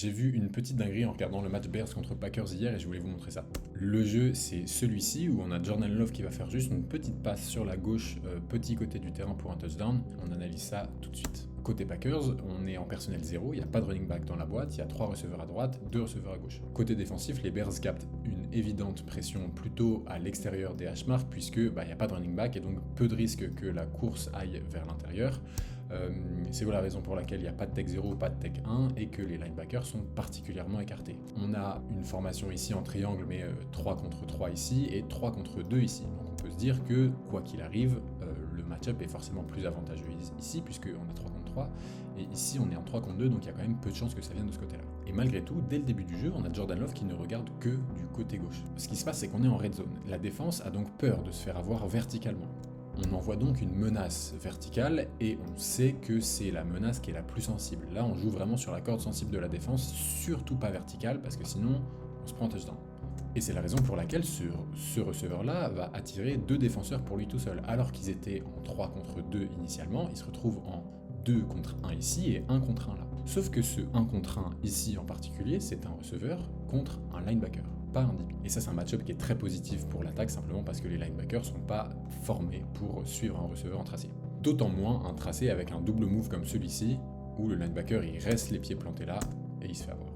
J'ai vu une petite dinguerie en regardant le match Bears contre Packers hier et je voulais vous montrer ça. Le jeu, c'est celui-ci où on a Jordan Love qui va faire juste une petite passe sur la gauche, petit côté du terrain pour un touchdown. On analyse ça tout de suite. Côté Packers, on est en personnel 0, il n'y a pas de running back dans la boîte, il y a 3 receveurs à droite, 2 receveurs à gauche. Côté défensif, les Bears captent une évidente pression plutôt à l'extérieur des hash-marks puisque il n'y a pas de running back et donc peu de risque que la course aille vers l'intérieur. C'est la raison pour laquelle il n'y a pas de tech 0, pas de tech 1 et que les linebackers sont particulièrement écartés. On a une formation ici en triangle mais 3 contre 3 ici et 3 contre 2 ici. Donc on peut se dire que quoi qu'il arrive, le match-up est forcément plus avantageux ici puisqu'on est 3 contre 3 et ici on est en 3 contre 2 donc il y a quand même peu de chances que ça vienne de ce côté-là. Et malgré tout, dès le début du jeu, on a Jordan Love qui ne regarde que du côté gauche. Ce qui se passe c'est qu'on est en red zone. La défense a donc peur de se faire avoir verticalement. On envoie donc une menace verticale et on sait que c'est la menace qui est la plus sensible. Là, on joue vraiment sur la corde sensible de la défense, surtout pas verticale parce que sinon, on se prend un touchdown. Et c'est la raison pour laquelle ce receveur-là va attirer 2 défenseurs pour lui tout seul. Alors qu'ils étaient en 3 contre 2 initialement, ils se retrouvent en 2 contre 1 ici et 1 contre 1 là. Sauf que ce 1 contre 1 ici en particulier, c'est un receveur contre un linebacker, pas un DB. Et ça, c'est un match-up qui est très positif pour l'attaque, simplement parce que les linebackers sont pas formés pour suivre un receveur en tracé. D'autant moins un tracé avec un double move comme celui-ci, où le linebacker il reste les pieds plantés là et il se fait avoir.